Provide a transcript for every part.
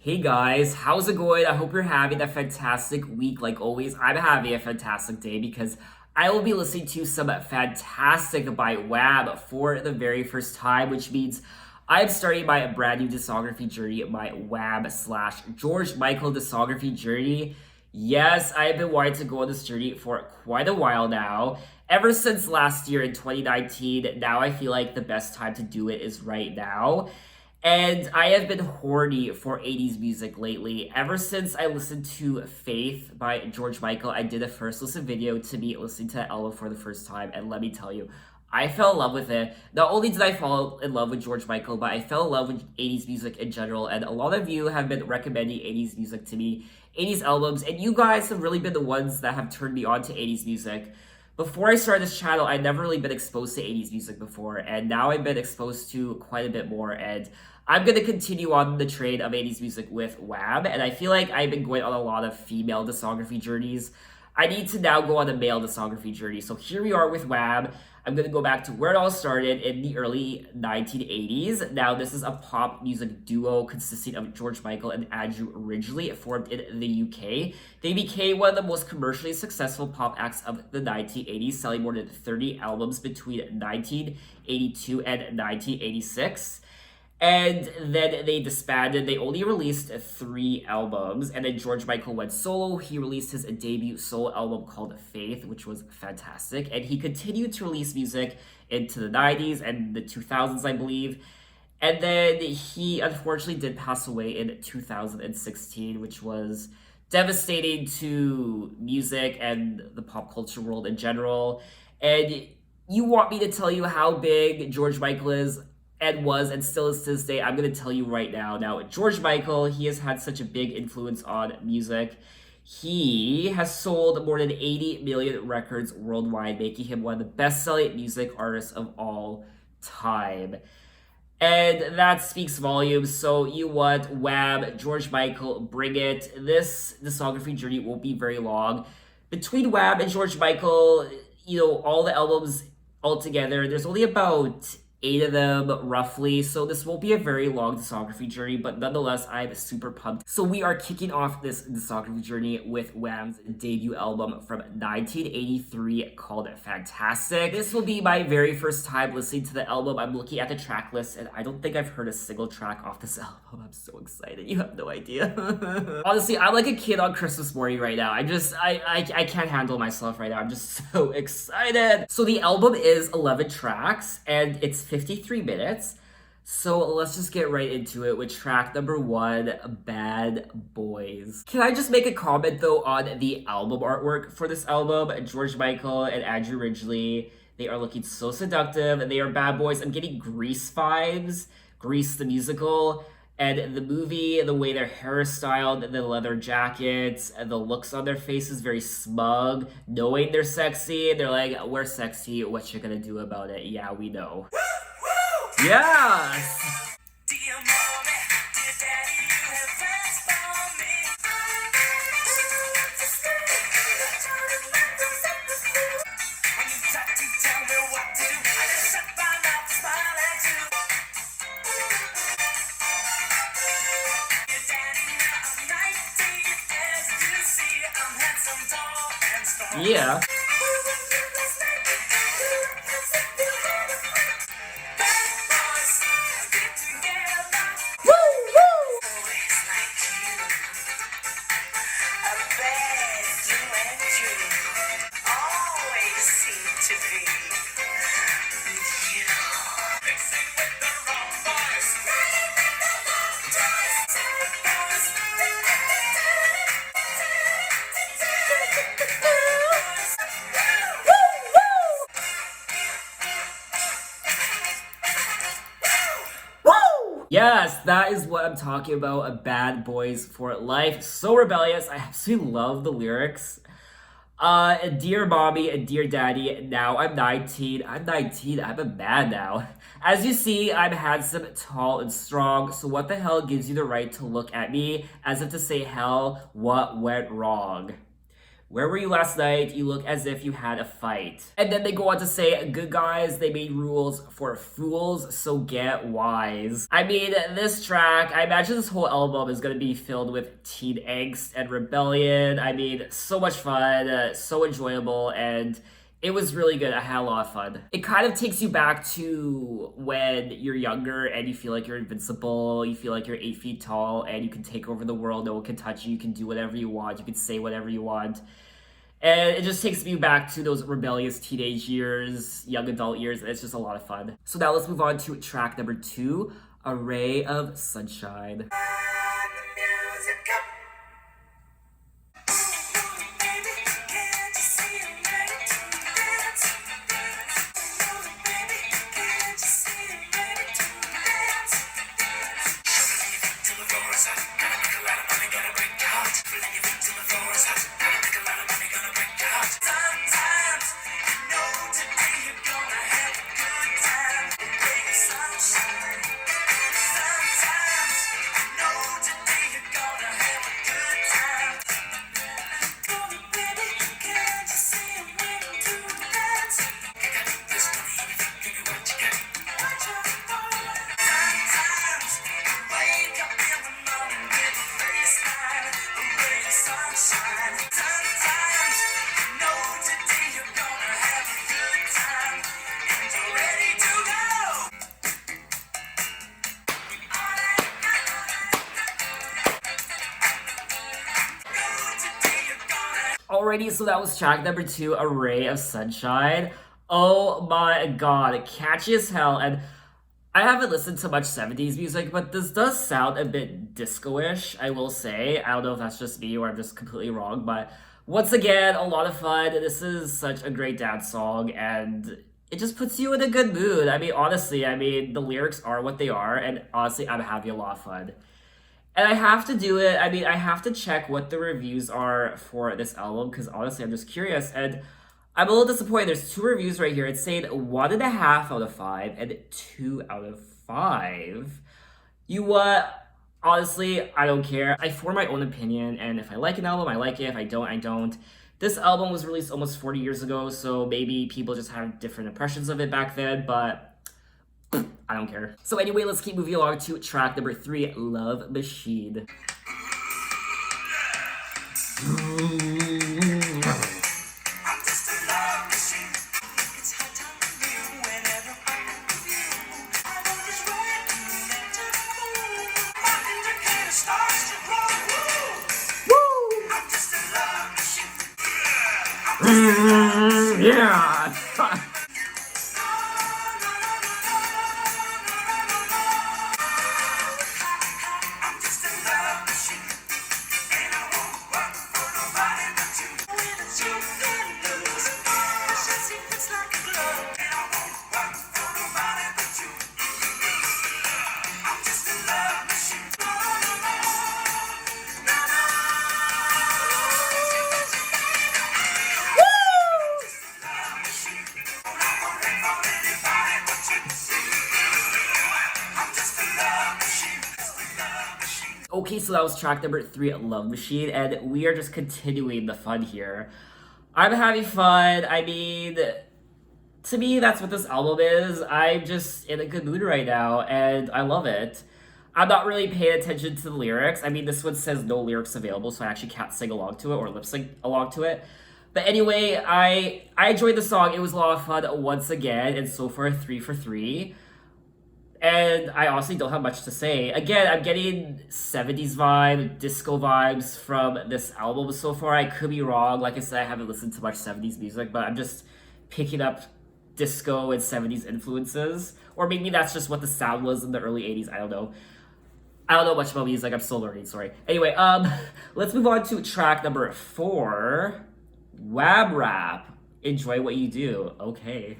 Hey guys, how's it going? I hope you're having a fantastic week. Like always, I'm having a fantastic day because I will be listening to some fantastic by Wham for the very first time, which means I'm starting my brand new discography journey, my Wham slash George Michael discography journey. Yes, I have been wanting to go on this journey for quite a while now. Ever since last year in 2019, now I feel like the best time to do it is right now. And I have been horny for 80s music lately. Ever since I listened to Faith by George Michael, I did a first listen video to me listening to that album for the first time. And let me tell you, I fell in love with it. Not only did I fall in love with George Michael, but I fell in love with 80s music in general. And a lot of you have been recommending 80s music to me, 80s albums. And you guys have really been the ones that have turned me on to 80s music. Before I started this channel, I'd never really been exposed to 80s music before, and now I've been exposed to quite a bit more, and I'm going to continue on the train of 80s music with Wham, and I feel like I've been going on a lot of female discography journeys. I need to now go on a male discography journey, so here we are with Wham. I'm going to go back to where it all started in the early 1980s. Now, this is a pop music duo consisting of George Michael and Andrew Ridgeley, formed in the UK. They became one of the most commercially successful pop acts of the 1980s, selling more than 30 albums between 1982 and 1986. And then they disbanded. They only released 3 albums. And then George Michael went solo. He released his debut solo album called Faith, which was fantastic. And he continued to release music into the 90s and the 2000s, I believe. And then he unfortunately did pass away in 2016, which was devastating to music and the pop culture world in general. And you want me to tell you how big George Michael is and was and still is to this day? I'm going to tell you right now. Now, George Michael, he has had such a big influence on music. He has sold more than 80 million records worldwide, making him one of the best-selling music artists of all time. And that speaks volumes. So you want Wham, George Michael, bring it. This discography journey won't be very long. Between Wham and George Michael, all the albums altogether, there's only about 8 of them roughly, so this won't be a very long discography journey, but nonetheless, I'm super pumped. So we are kicking off this discography journey with Wham's debut album from 1983 called Fantastic. This will be my very first time listening to the album. I'm looking at the track list, and I don't think I've heard a single track off this album. I'm so excited. You have no idea. Honestly, I'm like a kid on Christmas morning right now. I can't handle myself right now. I'm just so excited. So the album is 11 tracks, and it's 53 minutes. So let's just get right into it with track number 1, Bad Boys. Can I just make a comment though on the album artwork for this album? George Michael and Andrew Ridgeley, they are looking so seductive and they are bad boys. I'm getting Grease vibes, Grease the musical. And the movie, the way their hair is styled, the leather jackets, and the looks on their faces, very smug, knowing they're sexy. They're like, we're sexy, what you gonna do about it? Yeah, we know. Yes! Dear mommy, dear daddy, you have plans for me. When you try to tell me what to do, I just shut my mouth, smile at you. Your daddy, now I'm 19, as you see, I'm handsome, tall, and strong. Yeah. Yes, that is what I'm talking about. A Bad Boys for Life. So rebellious. I absolutely love the lyrics. Dear mommy and dear daddy, now I'm 19. I'm a man now. As you see, I'm handsome, tall, and strong. So what the hell gives you the right to look at me as if to say, hell, what went wrong? Where were you last night? You look as if you had a fight. And then they go on to say, good guys, they made rules for fools, so get wise. I mean, this track, I imagine this whole album is gonna be filled with teen angst and rebellion. I mean, so much fun, so enjoyable, and it was really good. I had a lot of fun. It kind of takes you back to when you're younger and you feel like you're invincible, you feel like you're 8 feet tall and you can take over the world, no one can touch you can do whatever you want, you can say whatever you want. And it just takes me back to those rebellious teenage years, young adult years, and it's just a lot of fun. So now let's move on to track number 2, A Ray of Sunshine. Alrighty, so that was track number 2, A Ray of Sunshine. Oh my god, catchy as hell. And I haven't listened to much 70s music, but this does sound a bit disco-ish, I will say. I don't know if that's just me or I'm just completely wrong, but once again, a lot of fun. This is such a great dance song, and it just puts you in a good mood. I mean, honestly, the lyrics are what they are, and honestly, I'm having a lot of fun. And I have to do it. I have to check what the reviews are for this album because honestly, I'm just curious. And I'm a little disappointed. There's 2 reviews right here. It's saying 1.5 out of 5 and 2 out of 5. You what? Honestly, I don't care. I form my own opinion, and if I like an album, I like it. If I don't, I don't. This album was released almost 40 years ago, so maybe people just have different impressions of it back then, but I don't care. So anyway, let's keep moving along to track number 3, Love Machine. Yeah. Okay, so that was track number 3, Love Machine, and we are just continuing the fun here. I'm having fun. To me, that's what this album is. I'm just in a good mood right now, and I love it. I'm not really paying attention to the lyrics. This one says no lyrics available, so I actually can't sing along to it or lip sync along to it. But anyway, I enjoyed the song. It was a lot of fun once again, and so far 3 for 3. And I honestly don't have much to say. Again, I'm getting 70s vibe, disco vibes from this album so far. I could be wrong. Like I said, I haven't listened to much 70s music, but I'm just picking up disco and 70s influences. Or maybe that's just what the sound was in the early 80s. I don't know. I don't know much about music. I'm still learning, sorry. Anyway, let's move on to track number 4, Wham Rap. Enjoy what you do. Okay.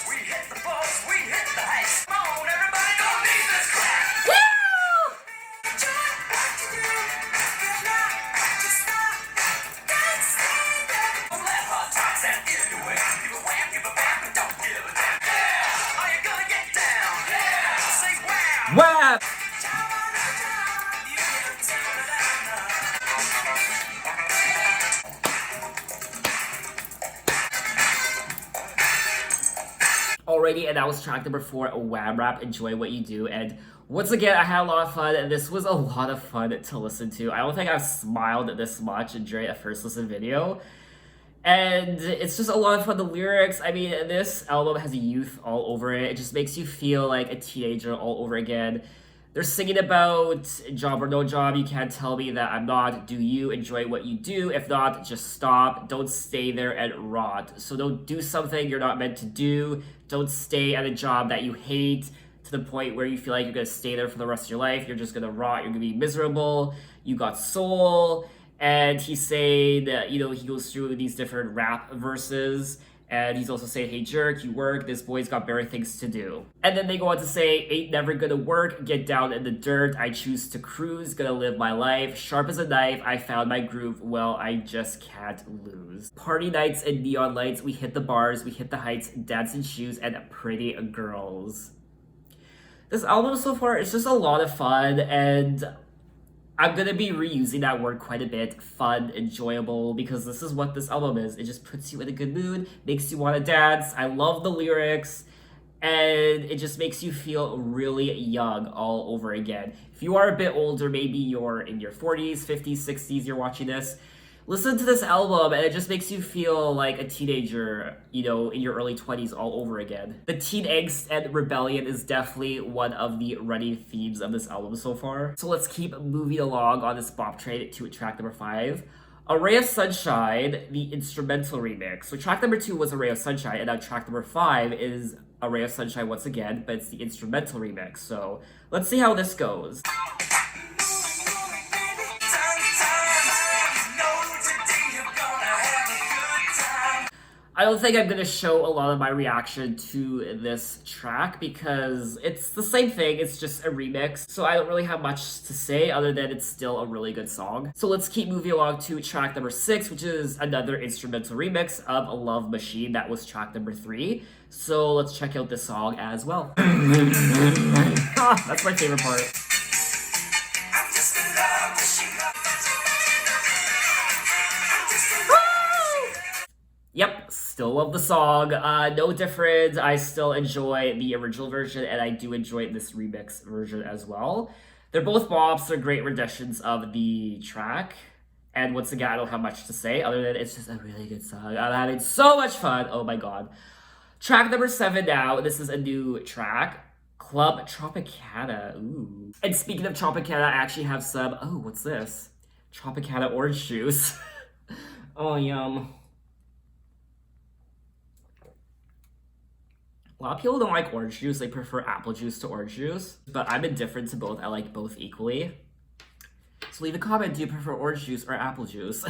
We hit the bus, we hit the heights. Come on, everybody, don't leave this class. Woo! Don't let hot times and get in your way. Give a wham, give a bam, but don't give a damn. Yeah! Are you gonna get down? Yeah! Say wham! Wham! Already, and that was track number 4, Wham Rap, Enjoy What You Do. And once again, I had a lot of fun, and this was a lot of fun to listen to. I don't think I've smiled this much during a first listen video. And it's just a lot of fun. The lyrics, I mean, this album has youth all over it. It just makes you feel like a teenager all over again. They're singing about job or no job. You can't tell me that I'm not. Do you enjoy what you do? If not, just stop. Don't stay there and rot. So don't do something you're not meant to do. Don't stay at a job that you hate to the point where you feel like you're going to stay there for the rest of your life. You're just going to rot. You're going to be miserable. You got soul. And he's saying that, he goes through these different rap verses. And he's also saying, hey, jerk, you work. This boy's got better things to do. And then they go on to say, ain't never gonna work. Get down in the dirt. I choose to cruise. Gonna live my life. Sharp as a knife. I found my groove. Well, I just can't lose. Party nights and neon lights. We hit the bars. We hit the heights. Dancing shoes and pretty girls. This album so far is just a lot of fun. And I'm gonna be reusing that word quite a bit. Fun, enjoyable, because this is what this album is. It just puts you in a good mood, makes you want to dance. I love the lyrics, and it just makes you feel really young all over again. If you are a bit older, maybe you're in your 40s, 50s, 60s, you're watching this, listen to this album, and it just makes you feel like a teenager, in your early 20s all over again. The teen angst and rebellion is definitely one of the running themes of this album so far. So let's keep moving along on this bop train to track number 5. A Ray of Sunshine, the instrumental remix. So track number 2 was A Ray of Sunshine, and now track number 5 is A Ray of Sunshine once again, but it's the instrumental remix. So let's see how this goes. I don't think I'm going to show a lot of my reaction to this track because it's the same thing, it's just a remix. So I don't really have much to say other than it's still a really good song. So let's keep moving along to track number 6, which is another instrumental remix of A Love Machine. That was track number 3. So let's check out this song as well. That's my favorite part. Yep, still love the song. No difference. I still enjoy the original version, and I do enjoy this remix version as well. They're both bops. They're great renditions of the track. And once again, I don't have much to say other than it's just a really good song. I'm having so much fun. Oh my god. Track number 7 now. This is a new track. Club Tropicana. Ooh. And speaking of Tropicana, I actually have some... Oh, what's this? Tropicana orange juice. Oh, yum. A lot of people don't like orange juice. They prefer apple juice to orange juice. But I'm indifferent to both. I like both equally. So leave a comment. Do you prefer orange juice or apple juice?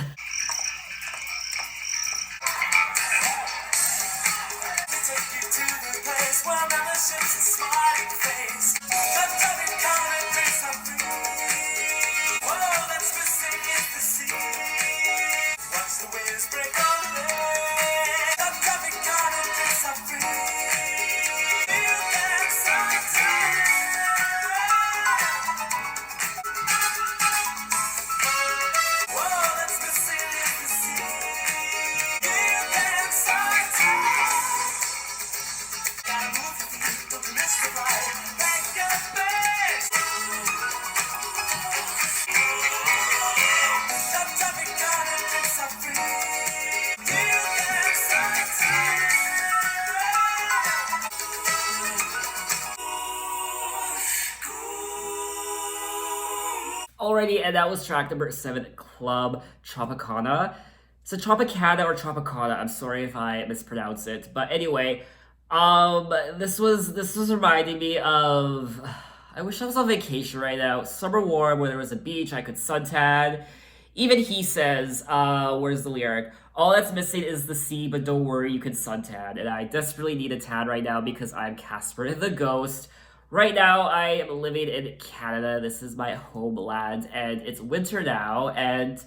Alrighty, and that was track number 7, Club Tropicana. So Tropicana or Tropicana, I'm sorry if I mispronounce it. But anyway, this was reminding me of... I wish I was on vacation right now. Summer warm, where there was a beach, I could suntan. Even he says, where's the lyric? All that's missing is the sea, but don't worry, you can suntan. And I desperately need a tan right now because I'm Casper the Ghost. Right now, I am living in Canada. This is my homeland, and it's winter now, and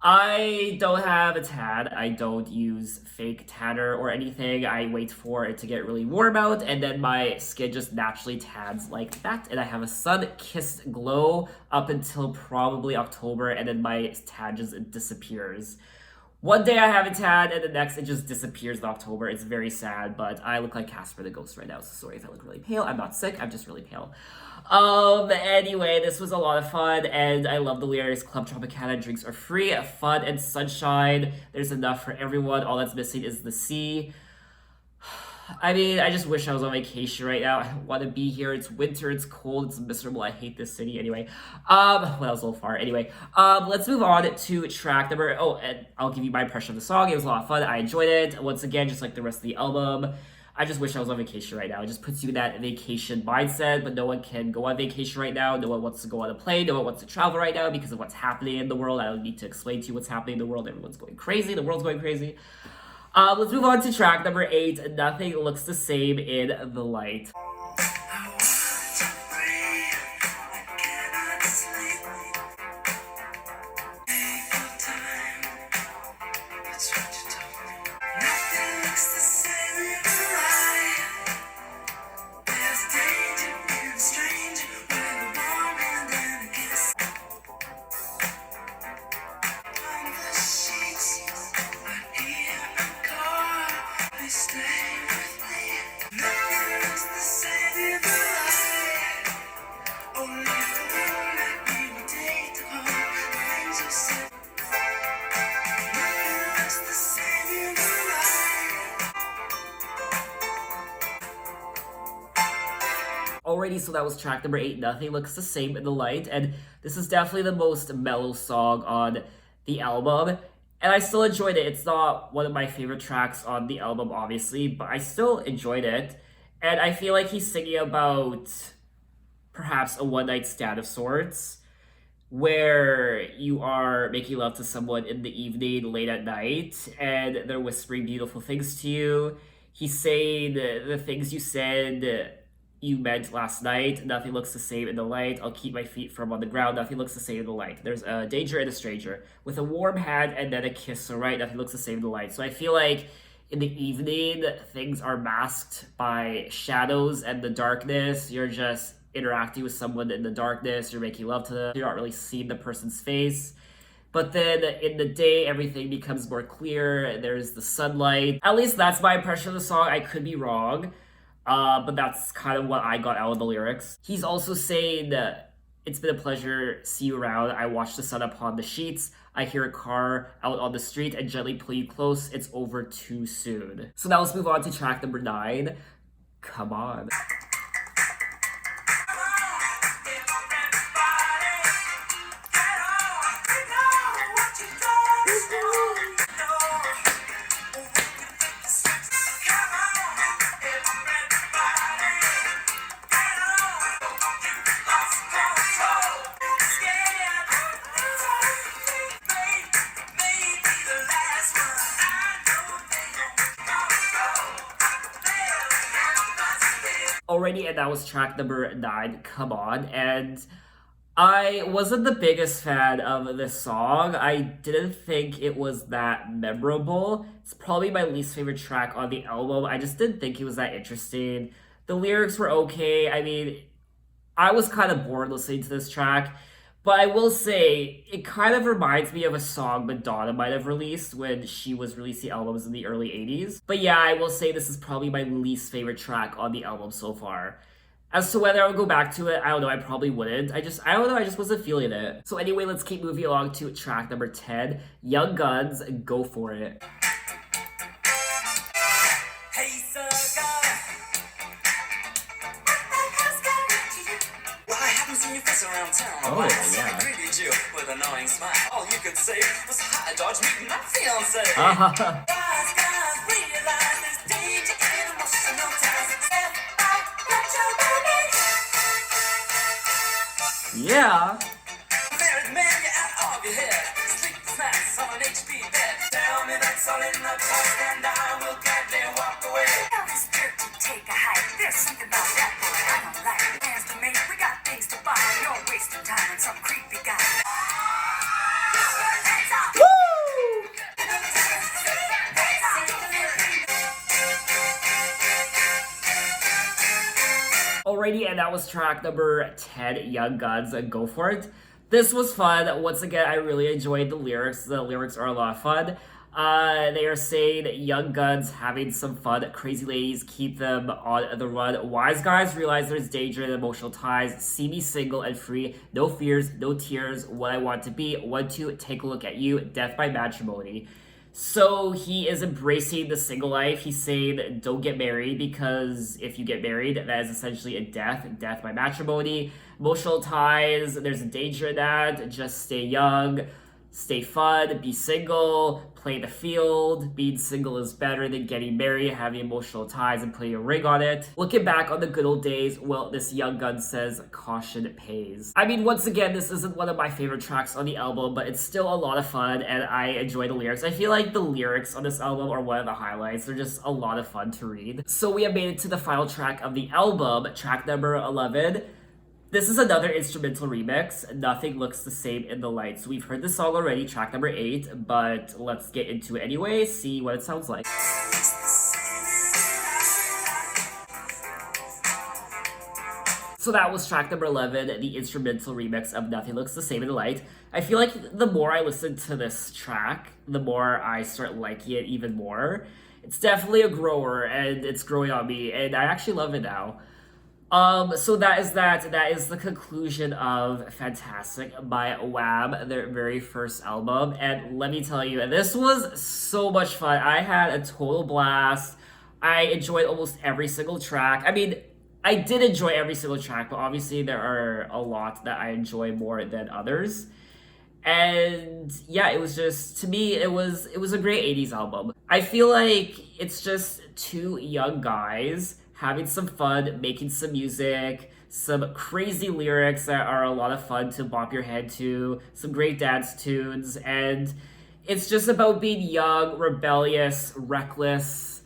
I don't have a tan. I don't use fake tanner or anything. I wait for it to get really warm out, and then my skin just naturally tans like that. And I have a sun-kissed glow up until probably October, and then my tan just disappears. One day I have a tan, and the next it just disappears in October. It's very sad, but I look like Casper the Ghost right now, so sorry if I look really pale. I'm not sick, I'm just really pale. Anyway, this was a lot of fun, and I love the lyrics. Club Tropicana drinks are free, fun, and sunshine. There's enough for everyone. All that's missing is the sea. I mean, I just wish I was on vacation right now. I don't want to be here. It's winter, it's cold, it's miserable. I hate this city anyway. Well, that was a little far. Anyway, let's move on to track number. Oh, and I'll give you my impression of the song. It was a lot of fun. I enjoyed it. Once again, just like the rest of the album. I just wish I was on vacation right now. It just puts you in that vacation mindset, but no one can go on vacation right now. No one wants to go on a plane. No one wants to travel right now because of what's happening in the world. I don't need to explain to you what's happening in the world. Everyone's going crazy. The world's going crazy. Let's move on to track number 8. Nothing looks the same in the light. Alrighty, so that was track number 8. Nothing looks the same in the light, and this is definitely the most mellow song on the album, and I still enjoyed it. It's not one of my favorite tracks on the album, obviously, but I still enjoyed it, and I feel like he's singing about perhaps a one-night stand of sorts, where you are making love to someone in the evening, late at night, and they're whispering beautiful things to you. He's saying the things you said you meant last night. Nothing looks the same in the light. I'll keep my feet firm on the ground. Nothing looks the same in the light. There's a danger and a stranger. With a warm hand and then a kiss, so right, nothing looks the same in the light. So I feel like in the evening, things are masked by shadows and the darkness. You're just interacting with someone in the darkness. You're making love to them. You're not really seeing the person's face. But then in the day, everything becomes more clear. There's the sunlight. At least that's my impression of the song. I could be wrong. But that's kind of what I got out of the lyrics. He's also saying that it's been a pleasure, see you around. I watch the sun upon the sheets. I hear a car out on the street and gently pull you close. It's over too soon. So now let's move on to track number 9. Come on. Already, and that was track number 9, Come On, and I wasn't the biggest fan of this song. I didn't think it was that memorable. It's probably my least favorite track on the album. I just didn't think it was that interesting. The lyrics were okay. I mean, I was kind of bored listening to this track, but I will say it kind of reminds me of a song Madonna might have released when she was releasing albums in the early 80s. But yeah, I will say this is probably my least favorite track on the album so far. As to whether I would go back to it, I don't know, I probably wouldn't. I don't know, I just wasn't feeling it. So anyway, let's keep moving along to track number 10, Young Guns, Go For It. Hey, oh, yeah. You with an annoying smile. All you could say was hi, Dodge, meeting my fiance. Yeah. Married man, you're out of your head. Sleep snacks on an HP bed. Tell me that all in the past and I will gladly walk away. Now this dirt to take a hike. There's something about that boy I don't like. Plans to make, we got things to buy. No wasting time on some creepy guy. Hands up! Alrighty, and that was track number 10, Young Guns, Go For It. This was fun. Once again, I really enjoyed the lyrics. The lyrics are a lot of fun. They are saying young guns having some fun, crazy ladies keep them on the run. Wise guys realize there's danger in emotional ties. See me single and free, no fears, no tears. What I want to be. 1, 2, take a look at you. Death by matrimony. So he is embracing the single life. He's saying don't get married because if you get married, that is essentially a death by matrimony. Emotional ties, there's a danger in that. Just stay young, stay fun, be single, play the field. Being single is better than getting married, having emotional ties, and putting a ring on it. Looking back on the good old days, well, this young gun says caution pays. I mean, once again, this isn't one of my favorite tracks on the album, but it's still a lot of fun, and I enjoy the lyrics. I feel like the lyrics on this album are one of the highlights. They're just a lot of fun to read. So we have made it to the final track of the album, track number 11. This is another instrumental remix. Nothing looks the same in the light. So we've heard this song already, track number 8, but let's get into it anyway, see what it sounds like. So that was track number 11, the instrumental remix of Nothing Looks the Same in the Light. I feel like the more I listen to this track, the more I start liking it even more. It's definitely a grower, and it's growing on me, and I actually love it now. So that is the conclusion of Fantastic by Wham, their very first album. And let me tell you, this was so much fun. I had a total blast. I enjoyed almost every single track. I mean, I did enjoy every single track, but obviously there are a lot that I enjoy more than others. And yeah, it was just, to me, it was a great 80s album. I feel like it's just two young guys having some fun, making some music, some crazy lyrics that are a lot of fun to bop your head to, some great dance tunes, and it's just about being young, rebellious, reckless,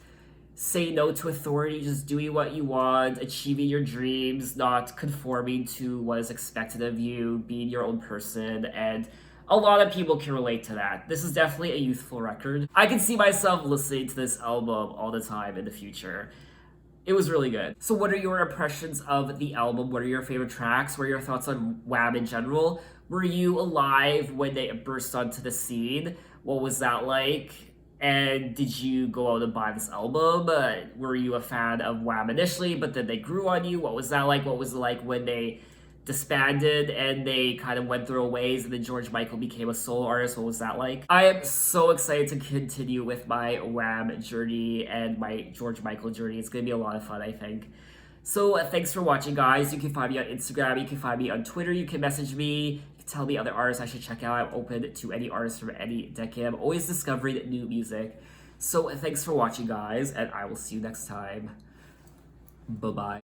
say no to authority, just doing what you want, achieving your dreams, not conforming to what is expected of you, being your own person, and a lot of people can relate to that. This is definitely a youthful record. I can see myself listening to this album all the time in the future. It was really good. So what are your impressions of the album? What are your favorite tracks? What are your thoughts on Wham in general? Were you alive when they burst onto the scene? What was that like? And did you go out and buy this album? Were you a fan of Wham initially, but then they grew on you? What was that like? What was it like when they disbanded and they kind of went their own ways and then George Michael became a solo artist? What was that like? I am so excited to continue with my Wham journey and my George Michael journey. It's gonna be a lot of fun, I think. So thanks for watching, guys. You can find me on Instagram, you can find me on Twitter, you can message me, you can tell me other artists I should check out. I'm open to any artists from any decade. I'm always discovering new music. So thanks for watching, guys, and I will see you next time. Bye-bye.